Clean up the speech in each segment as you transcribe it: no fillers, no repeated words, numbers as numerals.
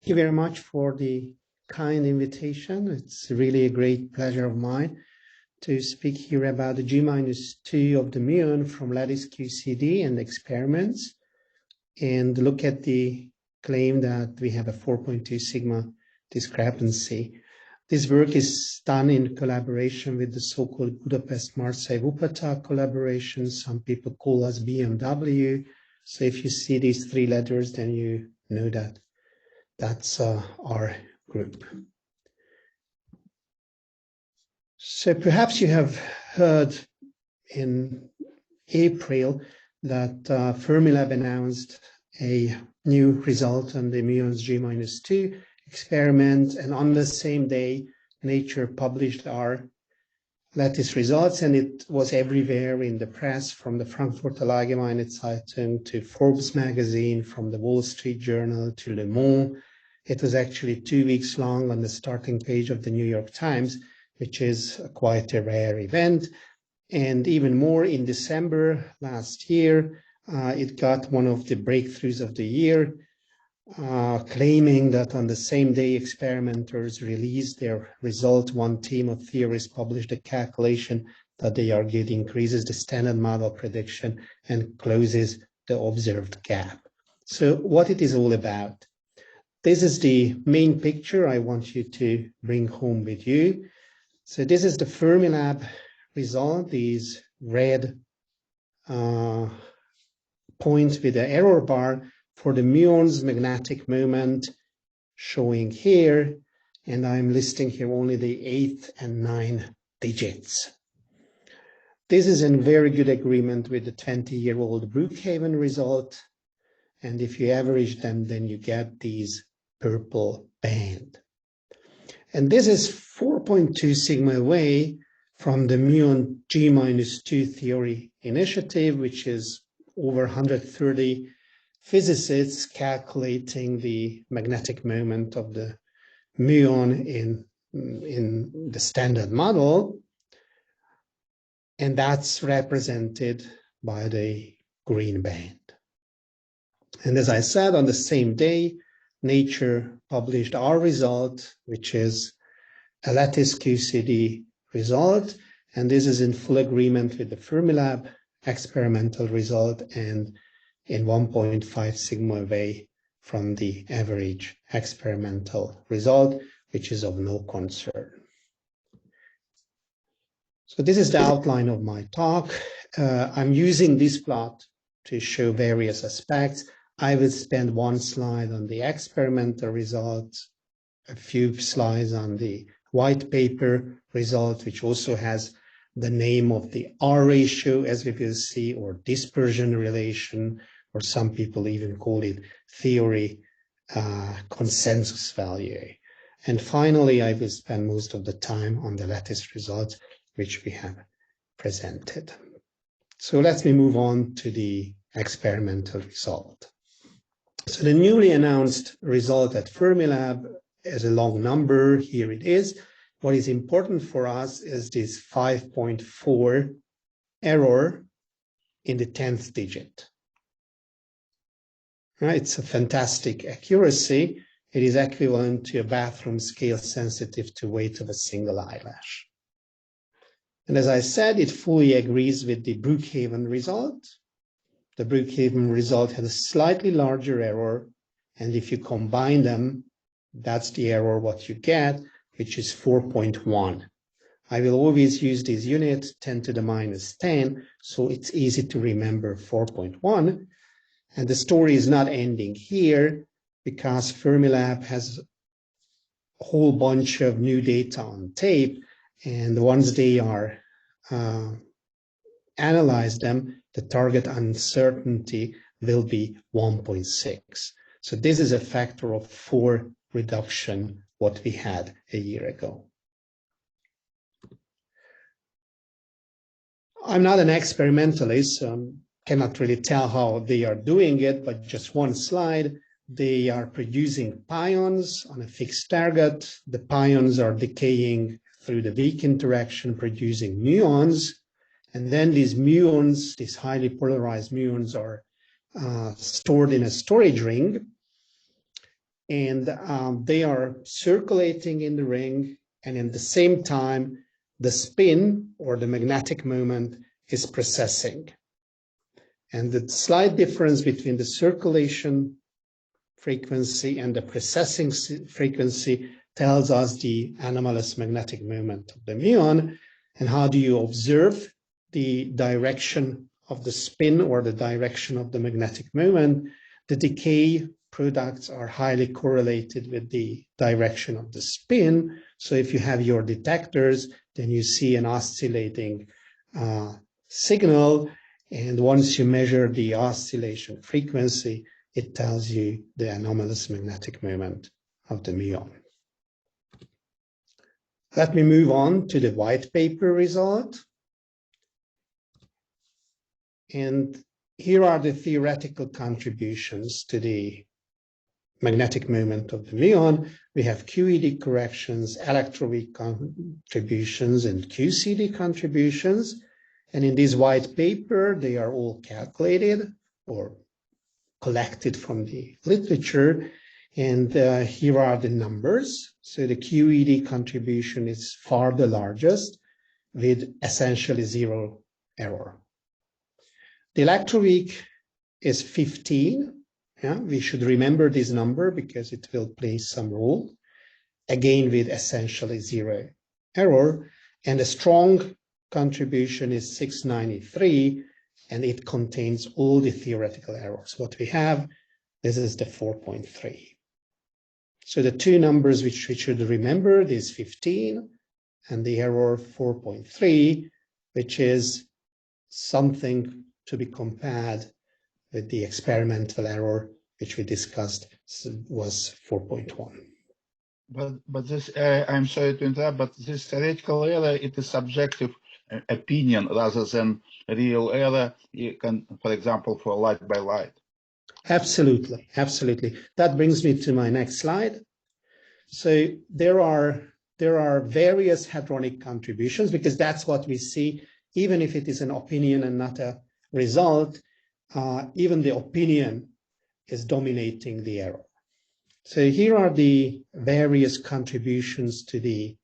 Thank you very much for the kind invitation. It's really a great pleasure of mine to speak here about the g-2 of the muon from lattice QCD and experiments, and look at the claim that we have a 4.2 sigma discrepancy. This work is done in collaboration with the so-called Budapest-Marseille-Wuppertal collaboration. Some people call us BMW. So if you see these three letters, then you know that that's our group. So perhaps you have heard in April that Fermilab announced a new result on the muons g-2 experiment, and on the same day, Nature published our lattice results, and it was everywhere in the press, from the Frankfurter Allgemeine Zeitung to Forbes magazine, from the Wall Street Journal to Le Monde. It was actually 2 weeks long on the starting page of the New York Times, which is quite a rare event. And even more, in December last year, it got one of the breakthroughs of the year, claiming that on the same day experimenters released their result, one team of theorists published a calculation that they argued increases the standard model prediction and closes the observed gap. So what it is all about. This is the main picture I want you to bring home with you. So this is the Fermilab result, these red points with the error bar for the muon's magnetic moment showing here, and I'm listing here only the 8th and 9th digits. This is in very good agreement with the 20-year-old Brookhaven result, and if you average them, then you get these purple band. And this is 4.2 sigma away from the muon g-2 theory initiative, which is over 130 physicists calculating the magnetic moment of the muon in the standard model, and that's represented by the green band. And as I said, on the same day, Nature published our result, which is a lattice QCD result, and this is in full agreement with the Fermilab experimental result and in 1.5 sigma away from the average experimental result, which is of no concern. So this is the outline of my talk. I'm using this plot to show various aspects. I will spend one slide on the experimental results, a few slides on the white paper result, which also has the name of the R ratio, as we will see, or dispersion relation, or some people even call it theory consensus value. And finally, I will spend most of the time on the lattice results, which we have presented. So let me move on to the experimental result. So the newly announced result at Fermilab is a long number. Here it is. What is important for us is this 5.4 error in the 10th digit. Right? It's a fantastic accuracy. It is equivalent to a bathroom scale sensitive to weight of a single eyelash. And as I said, it fully agrees with the Brookhaven result. The Brookhaven result had a slightly larger error, and if you combine them, that's the error what you get, which is 4.1. I will always use this unit, 10 to the minus 10, so it's easy to remember 4.1. And the story is not ending here, because Fermilab has a whole bunch of new data on tape, and once they are analyze them, the target uncertainty will be 1.6. So this is a factor of 4 reduction what we had a year ago. I'm not an experimentalist, so cannot really tell how they are doing it, but just one slide. They are producing pions on a fixed target. The pions are decaying through the weak interaction, producing muons. And then these muons, these highly polarized muons, are stored in a storage ring. and they are circulating in the ring, and at the same time, the spin or the magnetic moment is precessing. And the slight difference between the circulation frequency and the precessing frequency tells us the anomalous magnetic moment of the muon. And how do you observe the direction of the spin or the direction of the magnetic moment? The decay products are highly correlated with the direction of the spin. So if you have your detectors, then you see an oscillating signal. And once you measure the oscillation frequency, it tells you the anomalous magnetic moment of the muon. Let me move on to the white paper result. And here are the theoretical contributions to the magnetic moment of the muon. We have QED corrections, electroweak contributions, and QCD contributions. And in this white paper, they are all calculated or collected from the literature. And here are the numbers. So the QED contribution is far the largest, with essentially zero error. The electroweak is 15. Yeah, we should remember this number because it will play some role, again with essentially zero error. And a strong contribution is 693, and it contains all the theoretical errors. What we have, this is the 4.3. So the two numbers which we should remember is 15 and the error 4.3, which is something to be compared with the experimental error, which we discussed, was 4.1. But this, I'm sorry to interrupt, but this theoretical error, it is subjective opinion rather than real error, you can, for example, for light by light. Absolutely, absolutely. That brings me to my next slide. So there are various hadronic contributions, because that's what we see, even if it is an opinion and not a result, even the opinion is dominating the error. So here are the various contributions to the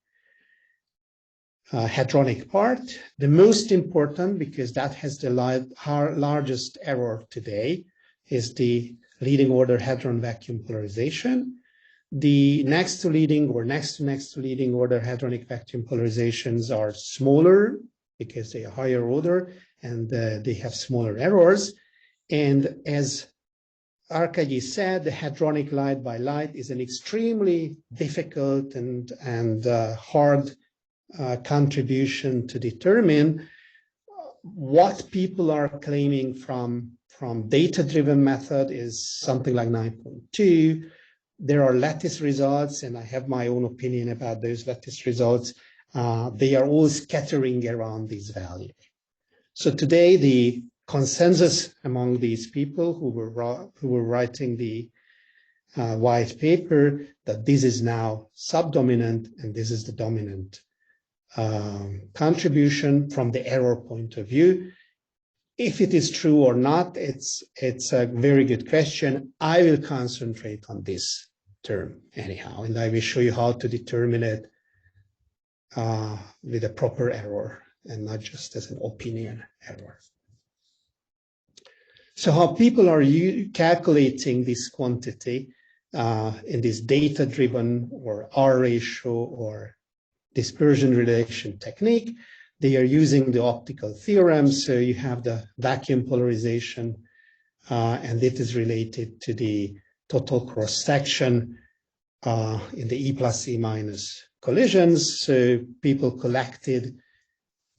hadronic part. The most important, because that has the largest error today, is the leading order hadron vacuum polarization. The next to leading or next to leading order hadronic vacuum polarizations are smaller because they are higher order and they have smaller errors. And as Arkady said, the hadronic light by light is an extremely difficult and hard contribution to determine. What people are claiming from data-driven method is something like 9.2. There are lattice results, and I have my own opinion about those lattice results. They are all scattering around these values. So today, the consensus among these people who were writing the white paper, that this is now subdominant and this is the dominant contribution from the error point of view. If it is true or not, it's a very good question. I will concentrate on this term anyhow, and I will show you how to determine it with a proper error and not just as an opinion error. So how people are calculating this quantity in this data-driven or R ratio or dispersion relation technique, they are using the optical theorem. So you have the vacuum polarization, and it is related to the total cross-section in the E plus E minus collisions. So people collected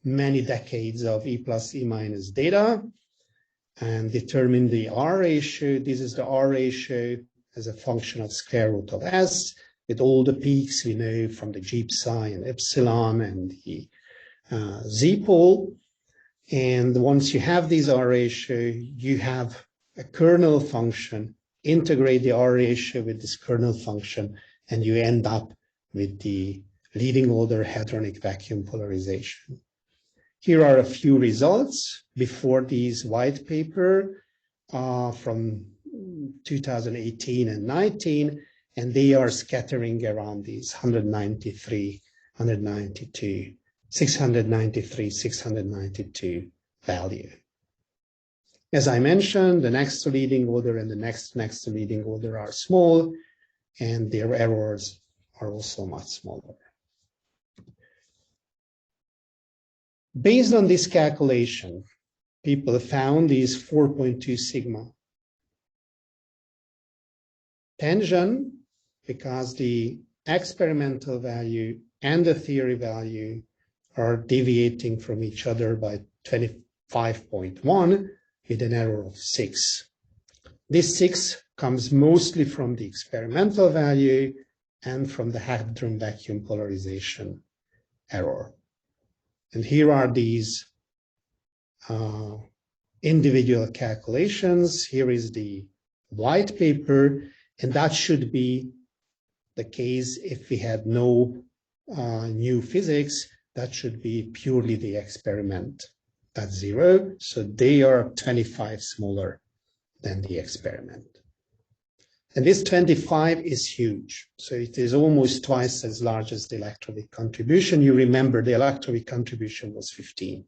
many decades of E plus E minus data and determined the R ratio. This is the R ratio as a function of square root of S, with all the peaks we know from the G psi and epsilon and the z-pole. And once you have these R ratio, you have a kernel function, integrate the R ratio with this kernel function, and you end up with the leading order hadronic vacuum polarization. Here are a few results before these white paper from 2018 and 19. and they are scattering around these 193, 192, 693, 692 value. As I mentioned, the next to leading order and the next to leading order are small, and their errors are also much smaller. Based on this calculation, people found these 4.2 sigma tension because the experimental value and the theory value are deviating from each other by 25.1 with an error of 6. This 6 comes mostly from the experimental value and from the hadron vacuum polarization error. And here are these individual calculations. Here is the white paper, and that should be the case if we had no new physics. That should be purely the experiment. That's 0, so they are 25 smaller than the experiment. And this 25 is huge, so it is almost twice as large as the electroweak contribution. You remember the electroweak contribution was 15.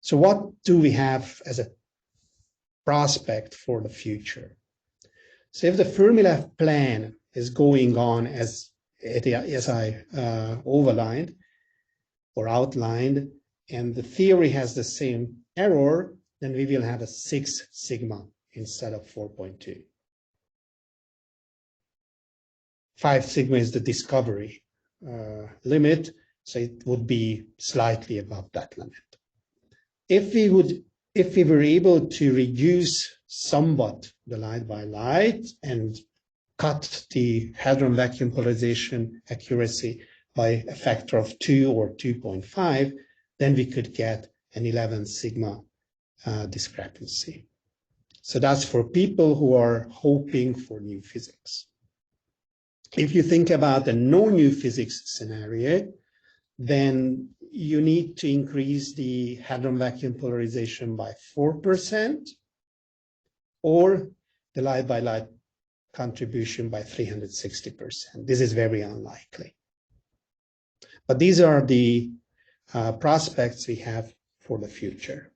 So what do we have as a prospect for the future? So if the Fermilab plan is going on as I overlined or outlined, and the theory has the same error, then we will have a 6 sigma instead of 4.2. 5 sigma is the discovery limit, so it would be slightly above that limit. If we were able to reduce somewhat the light by light and cut the hadron vacuum polarization accuracy by a factor of 2 or 2.5, then we could get an 11 sigma discrepancy. So that's for people who are hoping for new physics. If you think about a no new physics scenario, then you need to increase the hadron vacuum polarization by 4% or the light by light contribution by 360%. This is very unlikely. But these are the prospects we have for the future.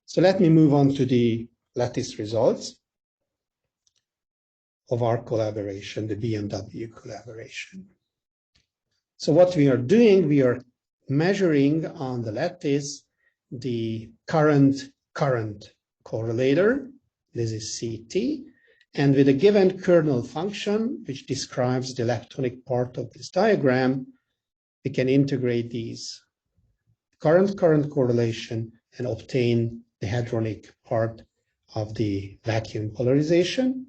So let me move on to the lattice results of our collaboration, the BMW collaboration. So what we are doing, we are measuring on the lattice the current correlator. This is CT. And with a given kernel function, which describes the electronic part of this diagram, we can integrate these current correlation and obtain the hadronic part of the vacuum polarization.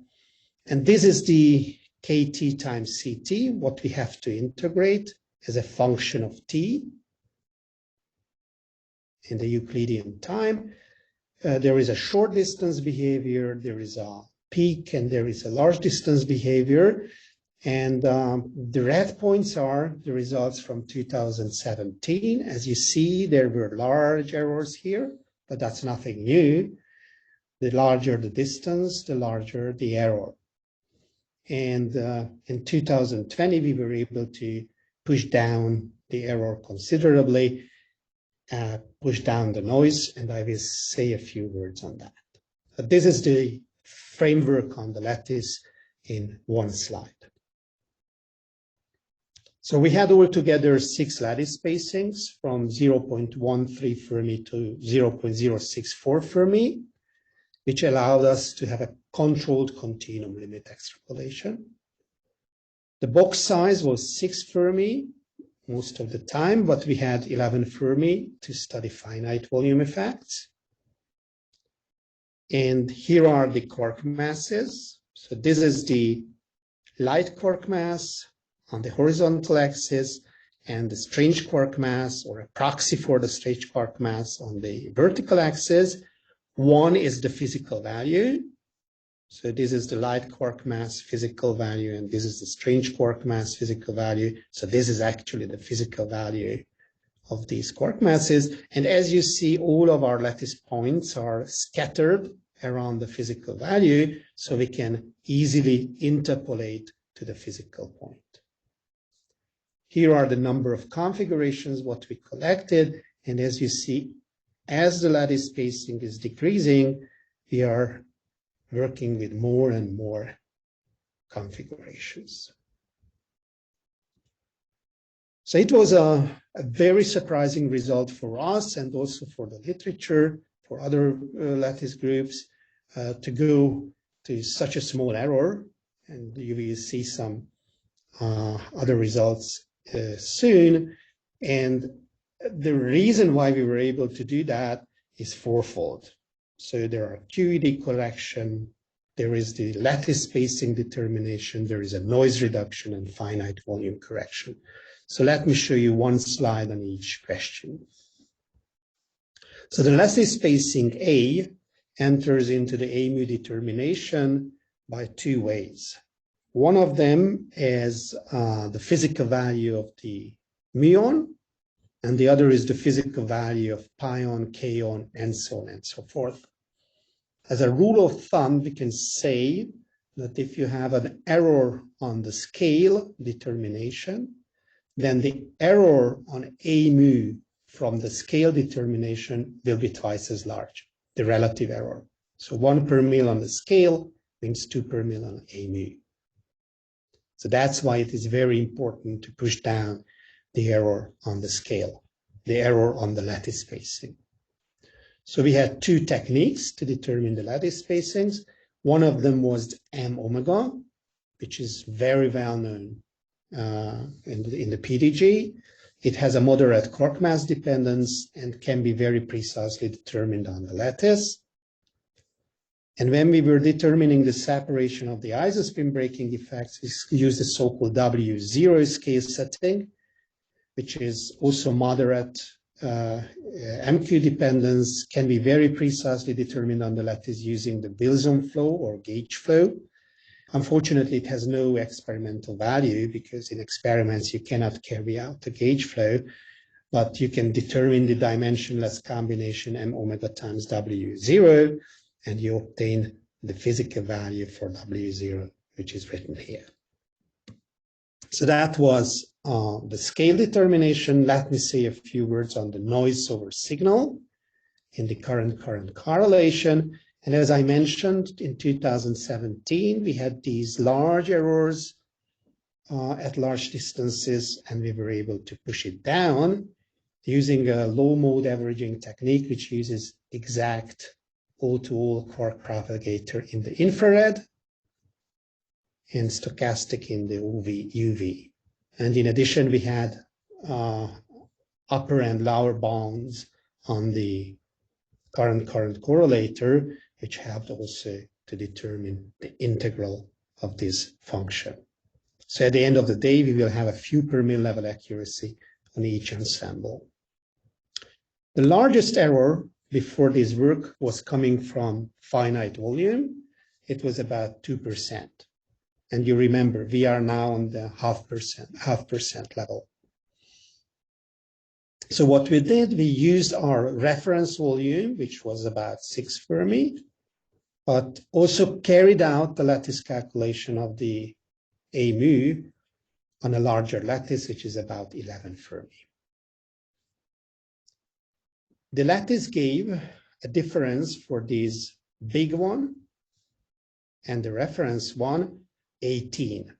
And this is the KT times CT, what we have to integrate as a function of t in the Euclidean time. There is a short distance behavior, there is a peak, and there is a large distance behavior. And the red points are the results from 2017. As you see, there were large errors here, but that's nothing new. The larger the distance, the larger the error. And in 2020, we were able to push down the error considerably, push down the noise, and I will say a few words on that. But this is the framework on the lattice in one slide. So we had altogether 6 lattice spacings from 0.13 Fermi to 0.064 Fermi, which allowed us to have a controlled continuum limit extrapolation. The box size was 6 Fermi most of the time, but we had 11 Fermi to study finite volume effects. And here are the quark masses. So this is the light quark mass on the horizontal axis and the strange quark mass, or a proxy for the strange quark mass, on the vertical axis. 1 is the physical value. So this is the light quark mass physical value, and this is the strange quark mass physical value. So this is actually the physical value of these quark masses. And as you see, all of our lattice points are scattered around the physical value, so we can easily interpolate to the physical point. Here are the number of configurations, what we collected, and as you see, as the lattice spacing is decreasing, we are working with more and more configurations. So it was a very surprising result for us and also for the literature, for other lattice groups, to go to such a small error, and you will see some other results soon. And the reason why we were able to do that is fourfold. So there are QED correction, there is the lattice spacing determination, there is a noise reduction and finite volume correction. So let me show you one slide on each question. So the lattice spacing A enters into the A mu determination by two ways. One of them is the physical value of the muon, and the other is the physical value of pion, kaon, and so on and so forth. As a rule of thumb, we can say that if you have an error on the scale determination, then the error on A mu from the scale determination will be twice as large, the relative error. So 1 per mil on the scale means 2 per mil on A mu. So that's why it is very important to push down the error on the scale, the error on the lattice spacing. So we had two techniques to determine the lattice spacings. One of them was M omega, which is very well known in the PDG. It has a moderate quark mass dependence and can be very precisely determined on the lattice. And when we were determining the separation of the isospin breaking effects, we used the so-called W0 scale setting, which is also moderate MQ dependence, can be very precisely determined on the lattice using the Wilson flow or gauge flow. Unfortunately, it has no experimental value because in experiments you cannot carry out the gauge flow, but you can determine the dimensionless combination M omega times W0, and you obtain the physical value for W0, which is written here. So that was the scale determination. Let me say a few words on the Noiseover signal in the current correlation. And as I mentioned, in 2017, we had these large errors at large distances, and we were able to push it down using a low mode averaging technique, which uses exact all-to-all quark propagator in the infrared and stochastic in the UV. And in addition, we had upper and lower bounds on the current correlator, which helped also to determine the integral of this function. So at the end of the day, we will have a few per mil level accuracy on each ensemble. The largest error before this work was coming from finite volume. It was about 2%. And you remember, we are now on the half percent level. So what we did, we used our reference volume, which was about 6 Fermi, but also carried out the lattice calculation of the A mu on a larger lattice, which is about 11 Fermi. The lattice gave a difference for this big one and the reference one, 18.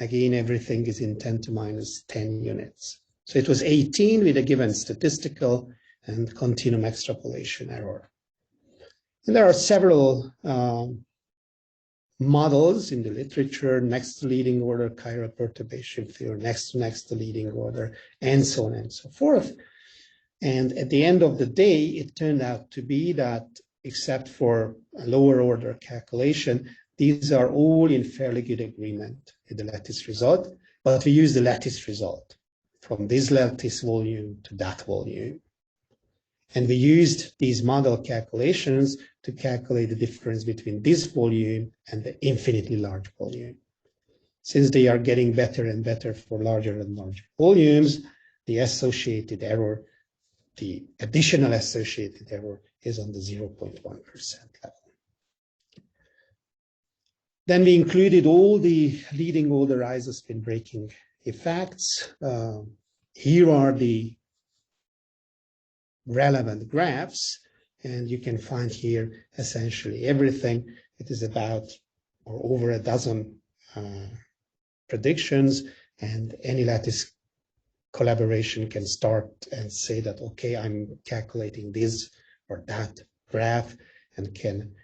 Again, everything is in 10 to minus 10 units. So it was 18 with a given statistical and continuum extrapolation error. And there are several models in the literature, next to leading order, chiral perturbation theory, next to leading order, and so on and so forth. And at the end of the day, it turned out to be that, except for a lower order calculation, these are all in fairly good agreement with the lattice result, but we use the lattice result from this lattice volume to that volume. And we used these model calculations to calculate the difference between this volume and the infinitely large volume. Since they are getting better and better for larger and larger volumes, the associated error, the additional associated error, is on the 0.1% level. Then we included all the leading order isospin breaking effects. Here are the relevant graphs, and you can find here essentially everything. It is about or over a dozen predictions, and any lattice collaboration can start and say that, okay, I'm calculating this or that graph and can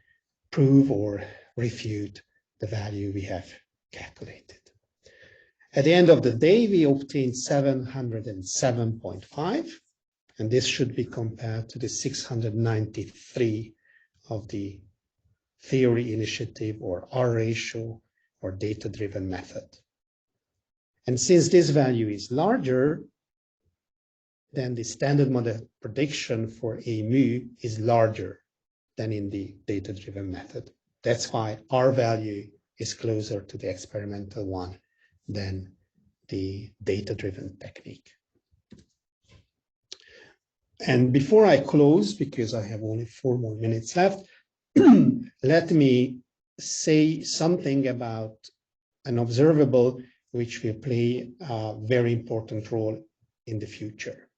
prove or refute the value we have calculated. At the end of the day, we obtained 707.5, and this should be compared to the 693 of the theory initiative or R ratio or data-driven method. And since this value is larger, then the standard model prediction for a mu is larger than in the data-driven method. That's why R value is closer to the experimental one than the data-driven technique. And before I close, because I have only 4 more minutes left, let me say something about an observable which will play a very important role in the future.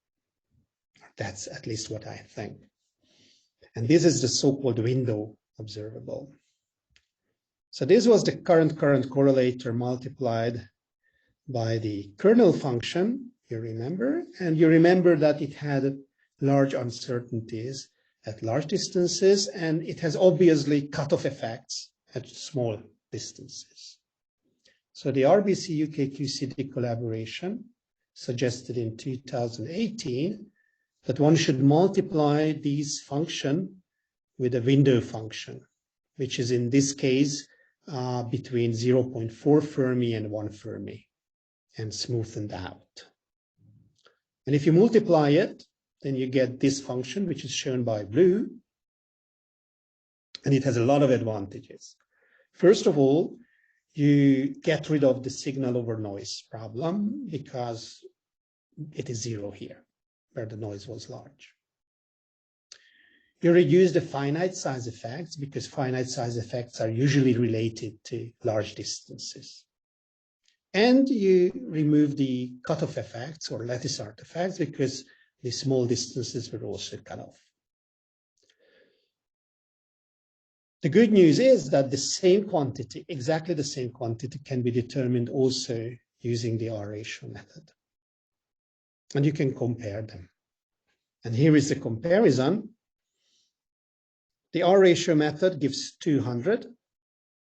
That's at least what I think. And this is the so-called window observable. So this was the current correlator multiplied by the kernel function, you remember, and you remember that it had large uncertainties at large distances, and it has obviously cutoff effects at small distances. So the RBC UK QCD collaboration suggested in 2018 that one should multiply these function with a window function, which is in this case between 0.4 Fermi and 1 Fermi, and smoothened out. And if you multiply it, then you get this function, which is shown by blue, and it has a lot of advantages. First of all, you get rid of the signal over noise problem because it is 0 here, where the noise was large. You reduce the finite size effects because finite size effects are usually related to large distances. And you remove the cutoff effects or lattice artifacts because the small distances were also cut off. The good news is that the same quantity, exactly the same quantity, can be determined also using the R ratio method. And you can compare them. And here is the comparison. The R ratio method gives 200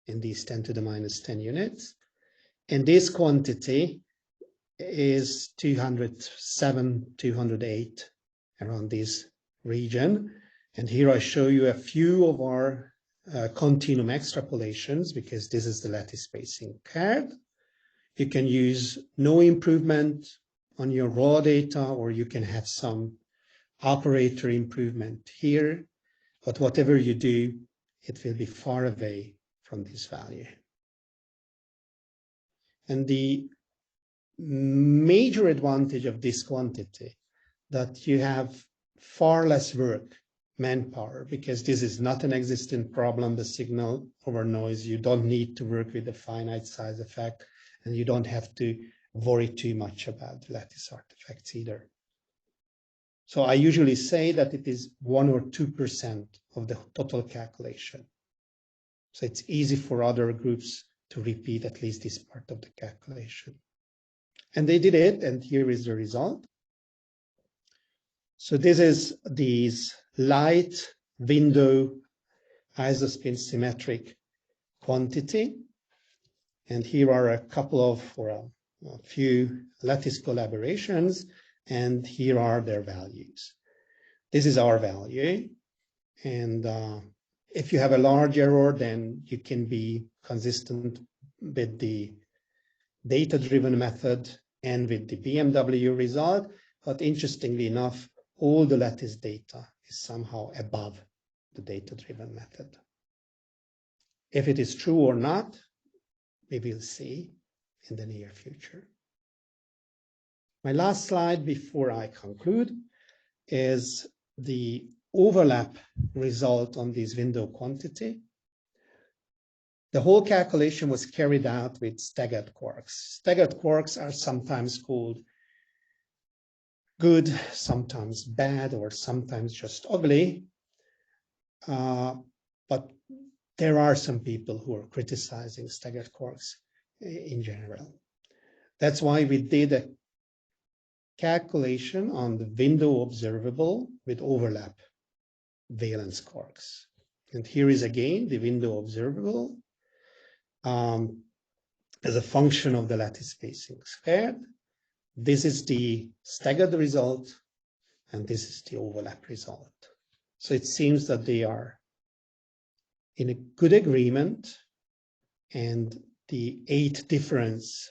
in these 10 to the minus 10 units. And this quantity is 207, 208, around this region. And here I show you a few of our continuum extrapolations, because this is the lattice spacing curve. You can use no improvement on your raw data, or you can have some operator improvement here. But whatever you do, it will be far away from this value. And the major advantage of this quantity, that you have far less work, manpower, because this is not an existent problem, the signal over noise. You don't need to work with the finite size effect, and you don't have to worry too much about the lattice artifacts either. So I usually say that it is 1 or 2% of the total calculation. So it's easy for other groups to repeat at least this part of the calculation. And they did it, and here is the result. So this is these light window isospin symmetric quantity. And here are a couple of, or a few lattice collaborations, and here are their values. This is our value. And if you have a large error, then you can be consistent with the data-driven method and with the BMW result. But interestingly enough, all the lattice data is somehow above the data-driven method. If it is true or not, we will see in the near future. My last slide before I conclude is the overlap result on this window quantity. The whole calculation was carried out with staggered quarks. Staggered quarks are sometimes called good, sometimes bad, or sometimes just ugly. But there are some people who are criticizing staggered quarks in general. That's why we did a calculation on the window observable with overlap valence quarks. And here is again the window observable as a function of the lattice spacing squared. This is the staggered result, and this is the overlap result. So it seems that they are in a good agreement, and the 8 difference,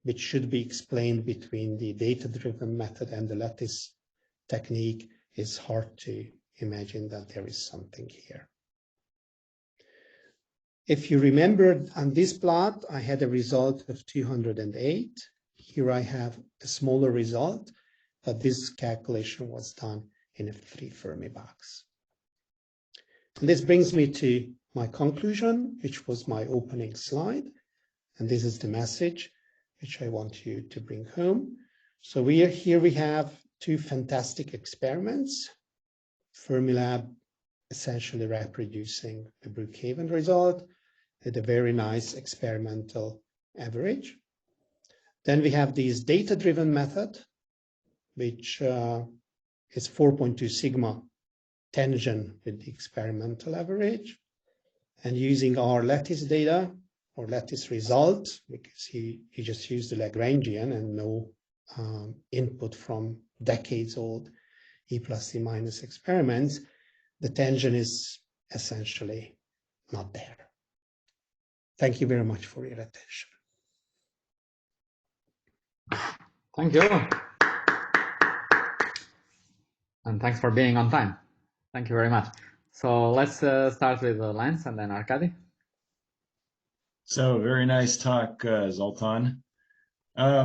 which should be explained between the data-driven method and the lattice technique, is hard to imagine that there is something here. If you remember on this plot, I had a result of 208. Here I have a smaller result, but this calculation was done in a 3 Fermi box. And this brings me to my conclusion, which was my opening slide. And this is the message which I want you to bring home. So we have 2 fantastic experiments. Fermilab essentially reproducing the Brookhaven result with a very nice experimental average. Then we have this data-driven method, which is 4.2 sigma tangent with the experimental average. And using our lattice data or lattice result, because he just used the Lagrangian and no input from decades old E plus E minus experiments, the tangent is essentially not there. Thank you very much for your attention. Thank you. And thanks for being on time. Thank you very much. So let's start with Lance and then Arkady. So very nice talk, Zoltan. I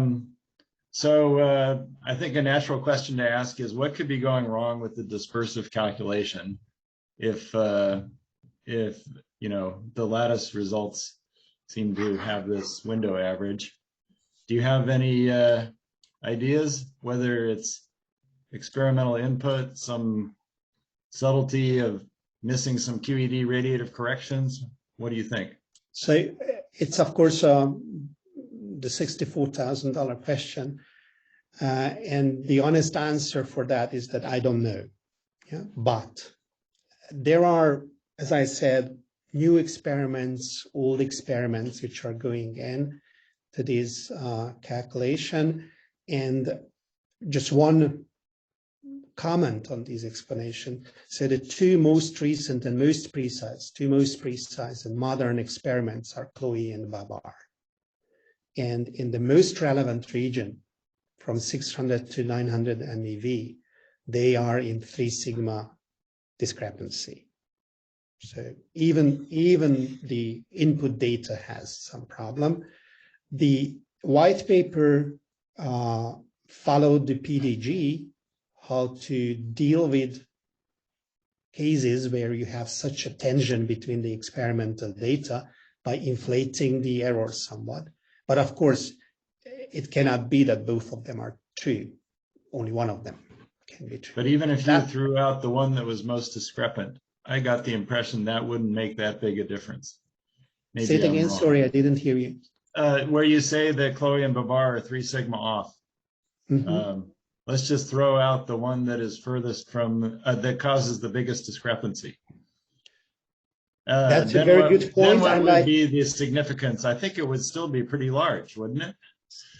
think a natural question to ask is what could be going wrong with the dispersive calculation if you know the lattice results seem to have this window average. Do you have any ideas whether it's experimental input, some subtlety of missing some QED radiative corrections? What do you think? So it's of course the $64,000 question, and the honest answer for that is that I don't know. Yeah? But there are, as I said, new experiments, old experiments which are going in to this calculation, and just one comment on this explanation. So the 2 most recent and most precise, and modern experiments are Chloe and Babar. And in the most relevant region, from 600 to 900 MeV, they are in 3 sigma discrepancy. So even the input data has some problem. The white paper followed the PDG, how to deal with cases where you have such a tension between the experimental data by inflating the error somewhat. But of course, it cannot be that both of them are true. Only one of them can be true. But even if you threw out the one that was most discrepant, I got the impression that wouldn't make that big a difference. Maybe say it again, wrong. sorry, I didn't hear you. Where you say that Chloe and Babar are 3 sigma off. Mm-hmm. Let's just throw out the one that is furthest from, that causes the biggest discrepancy. That's a very good point. Then what would be the significance? I think it would still be pretty large, wouldn't it?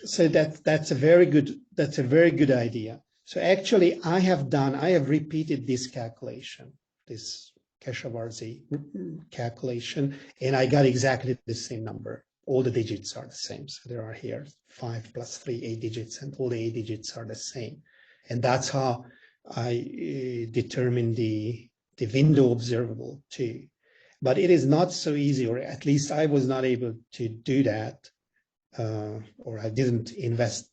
So that's a very good idea. So actually I have repeated this calculation, this Keshavarzi calculation, and I got exactly the same number. All the digits are the same. So there are here 5 plus 3, 8 digits, and all the 8 digits are the same. And that's how I determine the window observable too. But it is not so easy, or at least I was not able to do that, or I didn't invest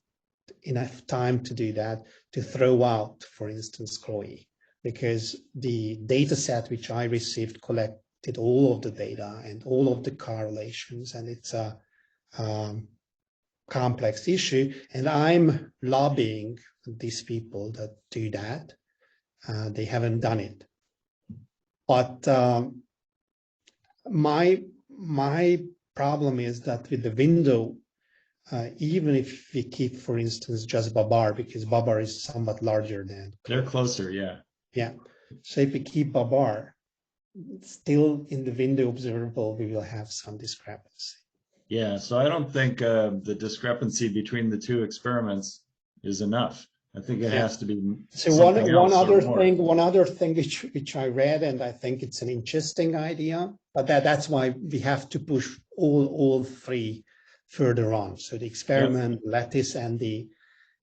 enough time to do that, to throw out, for instance, Chloe, because the data set which I received collected collected all of the data and all of the correlations, and it's a complex issue. And I'm lobbying these people that do that. They haven't done it. But my problem is that with the window, even if we keep, for instance, just Babar, because Babar is somewhat larger than. They're closer, yeah. Yeah. So if we keep Babar, still in the window observable, we will have some discrepancy. Yeah, so I don't think the discrepancy between the two experiments is enough. I think it has to be. So one other thing which I read, and I think it's an interesting idea, but that's why we have to push all three further on. So the experiment, lattice, and the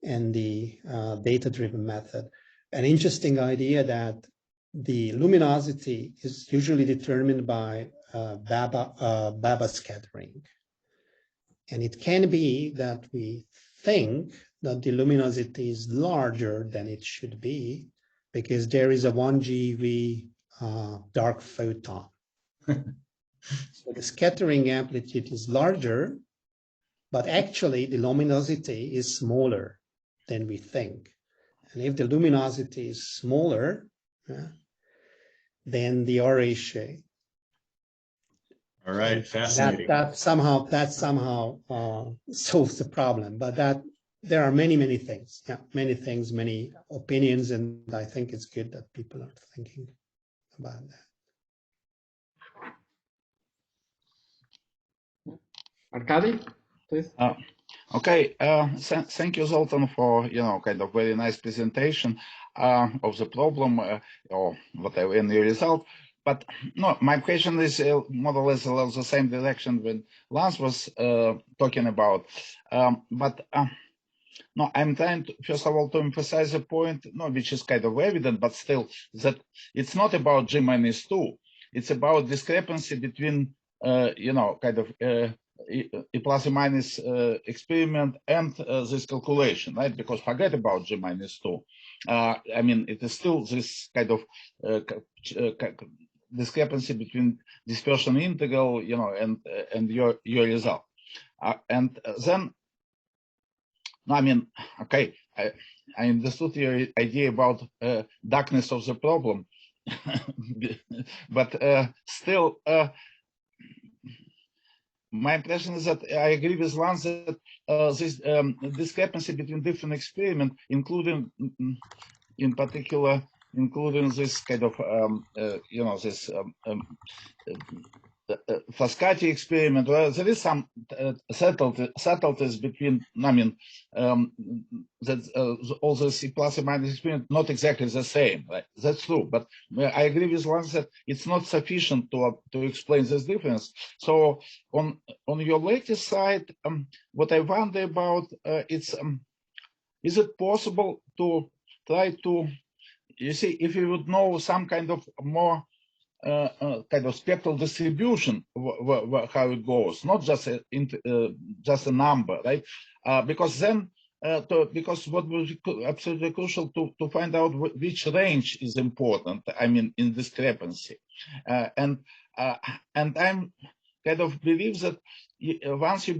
data-driven method. An interesting idea that the luminosity is usually determined by Baba scattering, and it can be that we think that the luminosity is larger than it should be because there is a 1 GeV dark photon. So the scattering amplitude is larger, but actually the luminosity is smaller than we think. And if the luminosity is smaller, then the R ratio. All right, fascinating. That somehow solves the problem, but there are many things, many things, many opinions, and I think it's good that people are thinking about that. Arkady, please. Okay, thank you, Zoltan, for kind of very nice presentation of the problem or whatever in the result. But no, my question is more or less along the same direction when Lance was talking about. No, I'm trying to, first of all, to emphasize a point, which is kind of evident, but still, that it's not about G-2. It's about discrepancy between, kind of a plus or minus experiment and this calculation, right? Because forget about G-2. I mean, it is still this kind of discrepancy between dispersion integral, and your result. And then, I mean, okay, I understood your idea about darkness of the problem, but still, my impression is that I agree with Lance that this discrepancy between different experiments, including, in particular, this kind of, this Frascati experiment, where there is some subtleties between, that all the C plus or minus experiment not exactly the same, right? That's true, but I agree with Lance that it's not sufficient to explain this difference. So on your latest side, what I wonder about is it possible to try to, you see, if you would know some kind of more kind of spectral distribution, how it goes, not just a number, right? Because then, because what would be absolutely crucial to find out which range is important. I mean, in discrepancy, and I'm kind of believe that once you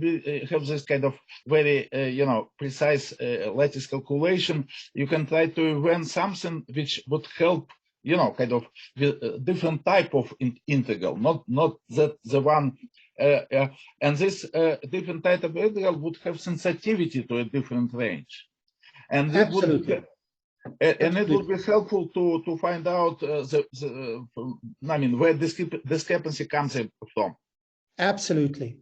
have this kind of very precise lattice calculation, you can try to invent something which would help kind of different type of integral, not that the one, and this different type of integral would have sensitivity to a different range, and it would be, it would be helpful to find out where discrepancy comes from. Absolutely.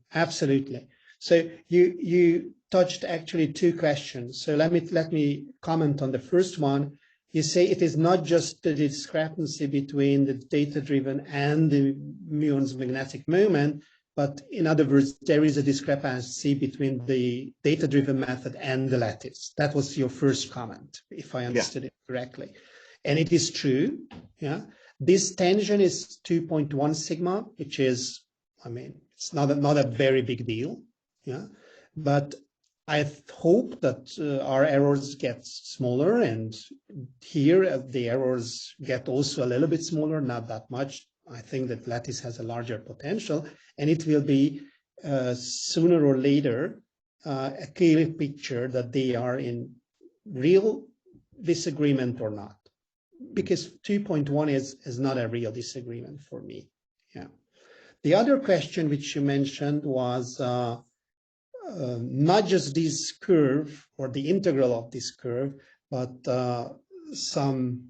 So you touched actually two questions. So let me comment on the first one. You say it is not just the discrepancy between the data-driven and the muon's magnetic moment, but in other words, there is a discrepancy between the data-driven method and the lattice. That was your first comment, if I understood it correctly. And it is true. Yeah, this tension is 2.1 sigma, which is, I mean, it's not a very big deal. Yeah, but I hope that our errors get smaller, and here the errors get also a little bit smaller, not that much. I think that lattice has a larger potential, and it will be sooner or later a clear picture that they are in real disagreement or not. Because 2.1 is not a real disagreement for me. Yeah. The other question which you mentioned was not just this curve or the integral of this curve, but some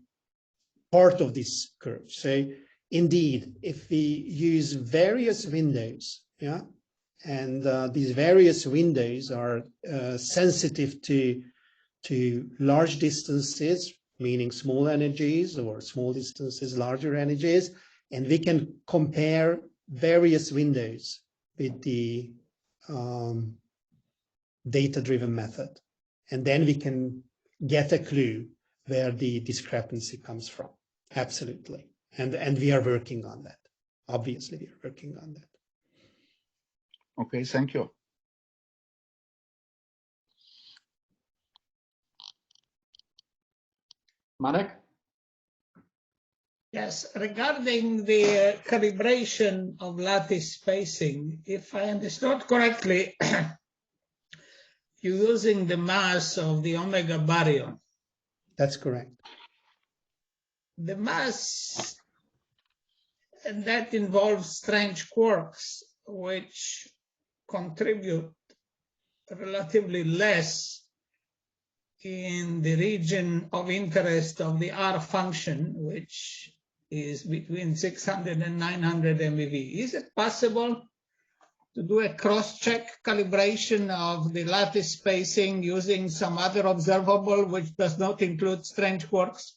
part of this curve. So indeed, if we use various windows, yeah, and these various windows are sensitive to large distances, meaning small energies, or small distances, larger energies, and we can compare various windows with the data-driven method. And then we can get a clue where the discrepancy comes from. Absolutely. And we are working on that. Obviously, we are working on that. Okay, thank you. Marek? Yes, regarding the calibration of lattice spacing, if I understood correctly, you're using the mass of the omega baryon. That's correct. The mass, and that involves strange quarks, which contribute relatively less in the region of interest of the R function, which is between 600 and 900 MeV. Is it possible to do a cross-check calibration of the lattice spacing using some other observable which does not include strange quarks?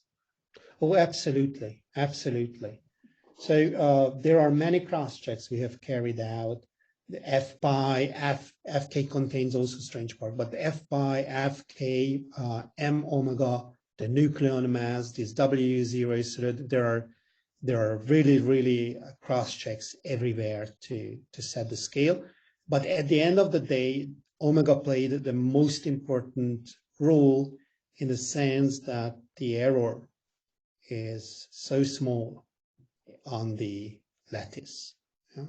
Oh, absolutely. Absolutely. So there are many cross-checks we have carried out. The F pi, Fk contains also strange quark, but the F pi, Fk, M omega, the nucleon mass, these W0, so there are really cross-checks everywhere to set the scale. But at the end of the day, omega played the most important role in the sense that the error is so small on the lattice. Yeah?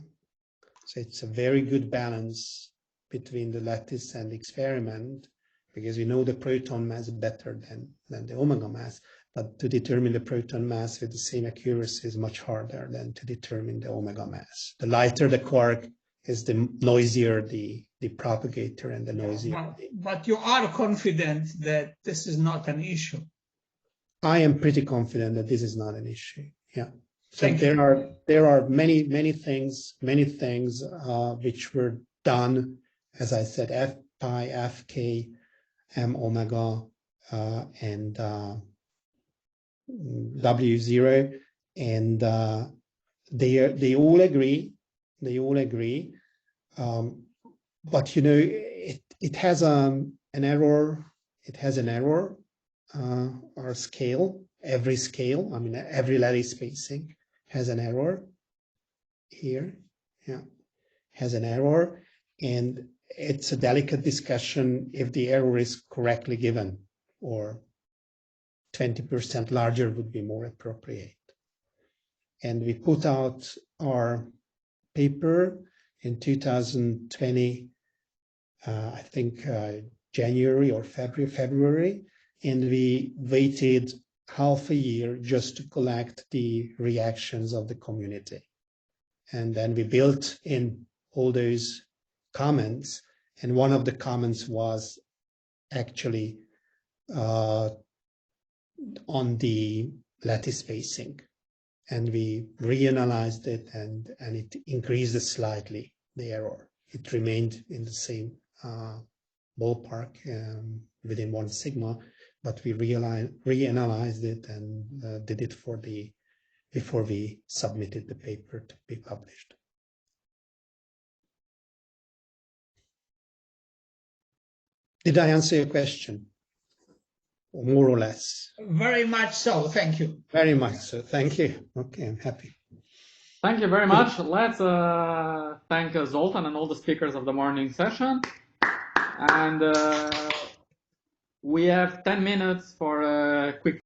So it's a very good balance between the lattice and the experiment, because we know the proton mass better than the omega mass, but to determine the proton mass with the same accuracy is much harder than to determine the omega mass. The lighter the quark is, the noisier the propagator and the noisier. But you are confident that this is not an issue? I am pretty confident that this is not an issue. Yeah. So Thank there are many things which were done, as I said, F pi, Fk, M omega, and W0, and they all agree. They all agree. But you know, it has an error. It has an error. Our scale, every scale. I mean, every lattice spacing has an error here. Yeah, has an error, and it's a delicate discussion if the error is correctly given, or 20% larger would be more appropriate. And we put out our paper in 2020, I think January or February, and we waited half a year just to collect the reactions of the community. And then we built in all those comments, and one of the comments was actually on the lattice spacing, and we reanalyzed it, and it increased slightly the error. It remained in the same ballpark within 1 sigma, but we reanalyzed it and did it before we submitted the paper to be published. Did I answer your question? More or less? Very much so, thank you. Very much so, thank you. Okay, I'm happy. Thank you very much. Let's thank Zoltan and all the speakers of the morning session. And we have 10 minutes for a quick